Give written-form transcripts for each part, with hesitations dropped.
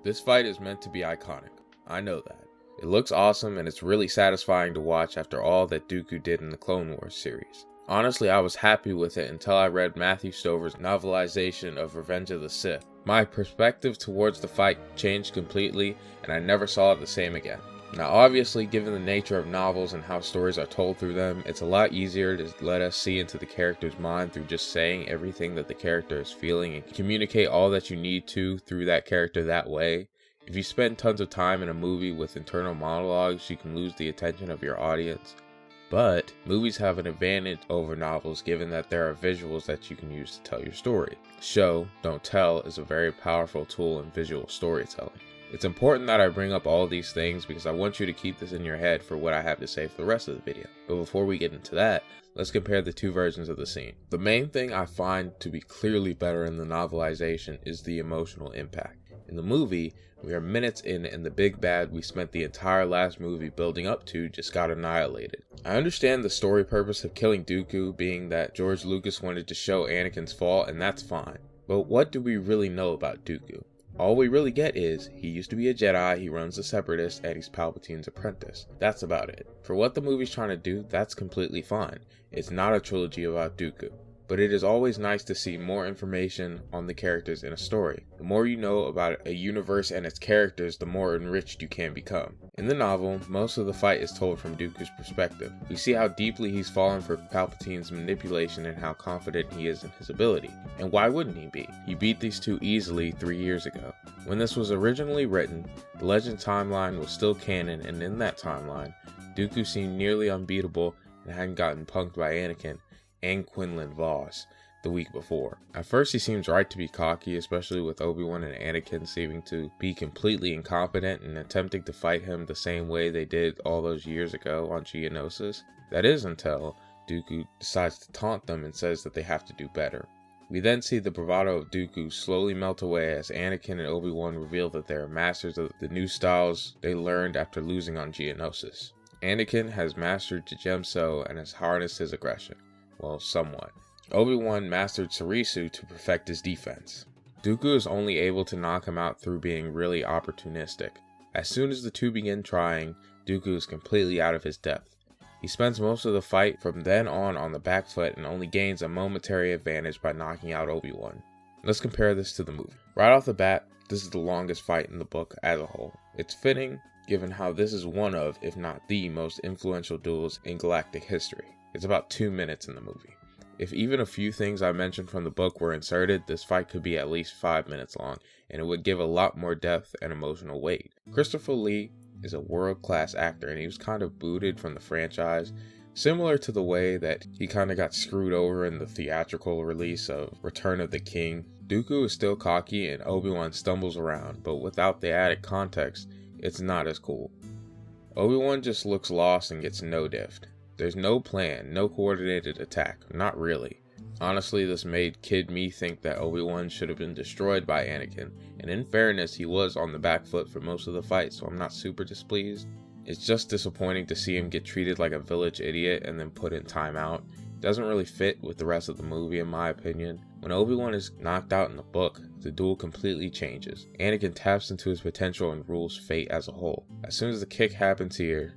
This fight is meant to be iconic. I know that. It looks awesome and it's really satisfying to watch after all that Dooku did in the Clone Wars series. Honestly, I was happy with it until I read Matthew Stover's novelization of Revenge of the Sith. My perspective towards the fight changed completely and I never saw it the same again. Now obviously, given the nature of novels and how stories are told through them, it's a lot easier to let us see into the character's mind through just saying everything that the character is feeling and communicate all that you need to through that character that way. If you spend tons of time in a movie with internal monologues, you can lose the attention of your audience. But movies have an advantage over novels given that there are visuals that you can use to tell your story. Show, don't tell is a very powerful tool in visual storytelling. It's important that I bring up all these things because I want you to keep this in your head for what I have to say for the rest of the video. But before we get into that, let's compare the two versions of the scene. The main thing I find to be clearly better in the novelization is the emotional impact. In the movie, we are minutes in and the big bad we spent the entire last movie building up to just got annihilated. I understand the story purpose of killing Dooku being that George Lucas wanted to show Anakin's fall, and that's fine. But what do we really know about Dooku? All we really get is, he used to be a Jedi, he runs the Separatists, and he's Palpatine's apprentice. That's about it. For what the movie's trying to do, that's completely fine. It's not a trilogy about Dooku. But it is always nice to see more information on the characters in a story. The more you know about a universe and its characters, the more enriched you can become. In the novel, most of the fight is told from Dooku's perspective. We see how deeply he's fallen for Palpatine's manipulation and how confident he is in his ability. And why wouldn't he be? He beat these two easily 3 years ago. When this was originally written, the Legend timeline was still canon, and in that timeline, Dooku seemed nearly unbeatable and hadn't gotten punked by Anakin and Quinlan Vos the week before. At first he seems right to be cocky, especially with Obi-Wan and Anakin seeming to be completely incompetent and attempting to fight him the same way they did all those years ago on Geonosis. That is until Dooku decides to taunt them and says that they have to do better. We then see the bravado of Dooku slowly melt away as Anakin and Obi-Wan reveal that they are masters of the new styles they learned after losing on Geonosis. Anakin has mastered Jujemso and has harnessed his aggression. Well, somewhat. Obi-Wan mastered Sarisu to perfect his defense. Dooku is only able to knock him out through being really opportunistic. As soon as the two begin trying, Dooku is completely out of his depth. He spends most of the fight from then on the back foot and only gains a momentary advantage by knocking out Obi-Wan. Let's compare this to the movie. Right off the bat, this is the longest fight in the book as a whole. It's fitting given how this is one of, if not the most influential duels in galactic history. It's about 2 minutes in the movie. If even a few things I mentioned from the book were inserted, this fight could be at least 5 minutes long, and it would give a lot more depth and emotional weight. Christopher Lee is a world-class actor, and he was kind of booted from the franchise, similar to the way that he kind of got screwed over in the theatrical release of Return of the King. Dooku is still cocky, and Obi-Wan stumbles around, but without the added context, it's not as cool. Obi-Wan just looks lost and gets no-diffed. There's no plan, no coordinated attack, not really. Honestly, this made kid me think that Obi-Wan should have been destroyed by Anakin, and in fairness, he was on the back foot for most of the fight, so I'm not super displeased. It's just disappointing to see him get treated like a village idiot and then put in timeout. It doesn't really fit with the rest of the movie in my opinion. When Obi-Wan is knocked out in the book, the duel completely changes. Anakin taps into his potential and rules fate as a whole. As soon as the kick happens here,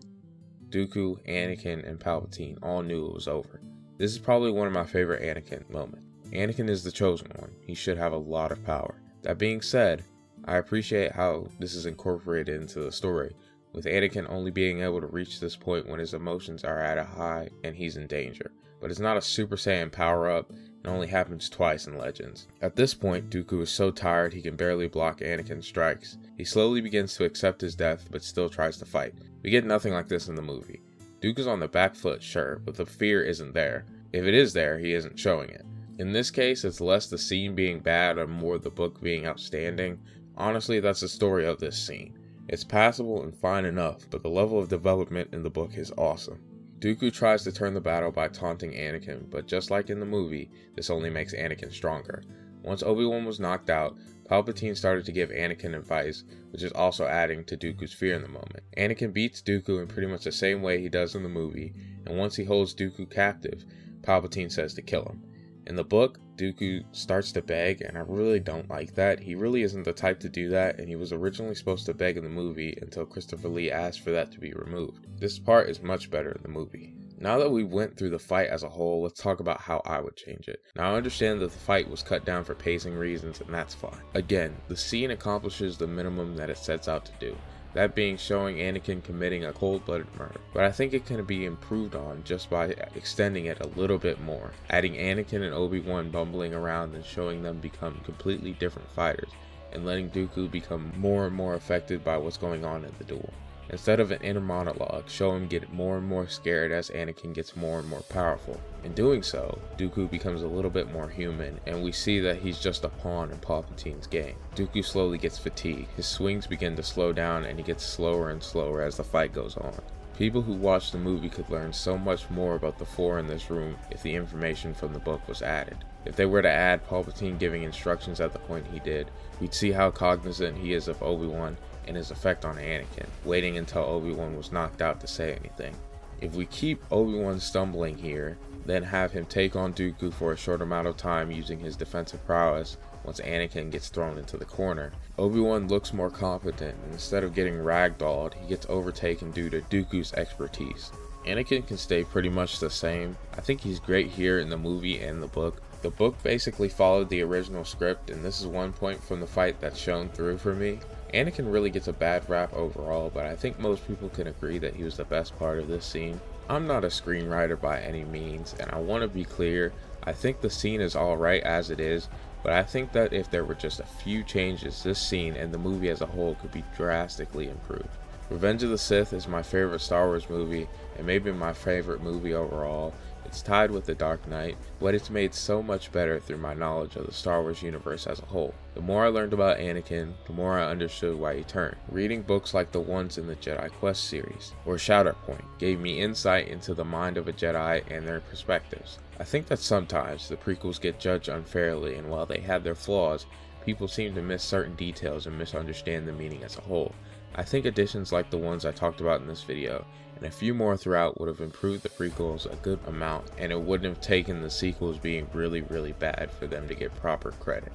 Dooku, Anakin, and Palpatine all knew it was over. This is probably one of my favorite Anakin moments. Anakin is the chosen one. He should have a lot of power. That being said, I appreciate how this is incorporated into the story, with Anakin only being able to reach this point when his emotions are at a high and he's in danger. But it's not a Super Saiyan power-up, and only happens twice in Legends. At this point, Dooku is so tired he can barely block Anakin's strikes. He slowly begins to accept his death, but still tries to fight. We get nothing like this in the movie. Dooku's on the back foot, sure, but the fear isn't there. If it is there, he isn't showing it. In this case, it's less the scene being bad and more the book being outstanding. Honestly, that's the story of this scene. It's passable and fine enough, but the level of development in the book is awesome. Dooku tries to turn the battle by taunting Anakin, but just like in the movie, this only makes Anakin stronger. Once Obi-Wan was knocked out, Palpatine started to give Anakin advice, which is also adding to Dooku's fear in the moment. Anakin beats Dooku in pretty much the same way he does in the movie, and once he holds Dooku captive, Palpatine says to kill him. In the book, Dooku starts to beg, and I really don't like that. He really isn't the type to do that, and he was originally supposed to beg in the movie until Christopher Lee asked for that to be removed. This part is much better in the movie. Now that we went through the fight as a whole, let's talk about how I would change it. Now I understand that the fight was cut down for pacing reasons, and that's fine. Again, the scene accomplishes the minimum that it sets out to do. That being showing Anakin committing a cold-blooded murder. But I think it can be improved on just by extending it a little bit more. Adding Anakin and Obi-Wan bumbling around and showing them become completely different fighters, and letting Dooku become more and more affected by what's going on in the duel. Instead of an inner monologue, show him get more and more scared as Anakin gets more and more powerful. In doing so, Dooku becomes a little bit more human, and we see that he's just a pawn in Palpatine's game. Dooku slowly gets fatigued, his swings begin to slow down, and he gets slower and slower as the fight goes on. People who watch the movie could learn so much more about the four in this room if the information from the book was added. If they were to add Palpatine giving instructions at the point he did, we'd see how cognizant he is of Obi-Wan and his effect on Anakin, waiting until Obi-Wan was knocked out to say anything. If we keep Obi-Wan stumbling here, then have him take on Dooku for a short amount of time using his defensive prowess once Anakin gets thrown into the corner, Obi-Wan looks more competent, and instead of getting ragdolled, he gets overtaken due to Dooku's expertise. Anakin can stay pretty much the same. I think he's great here in the movie and the book. The book basically followed the original script, and this is one point from the fight that's shown through for me. Anakin really gets a bad rap overall, but I think most people can agree that he was the best part of this scene. I'm not a screenwriter by any means, and I want to be clear, I think the scene is alright as it is, but I think that if there were just a few changes, this scene and the movie as a whole could be drastically improved. Revenge of the Sith is my favorite Star Wars movie, and maybe my favorite movie overall. It's tied with The Dark Knight, but it's made so much better through my knowledge of the Star Wars universe as a whole. The more I learned about Anakin, the more I understood why he turned. Reading books like the ones in the Jedi Quest series, or Shatterpoint, gave me insight into the mind of a Jedi and their perspectives. I think that sometimes the prequels get judged unfairly, and while they have their flaws, people seem to miss certain details and misunderstand the meaning as a whole. I think additions like the ones I talked about in this video, and a few more throughout, would have improved the prequels a good amount, and it wouldn't have taken the sequels being really bad for them to get proper credit.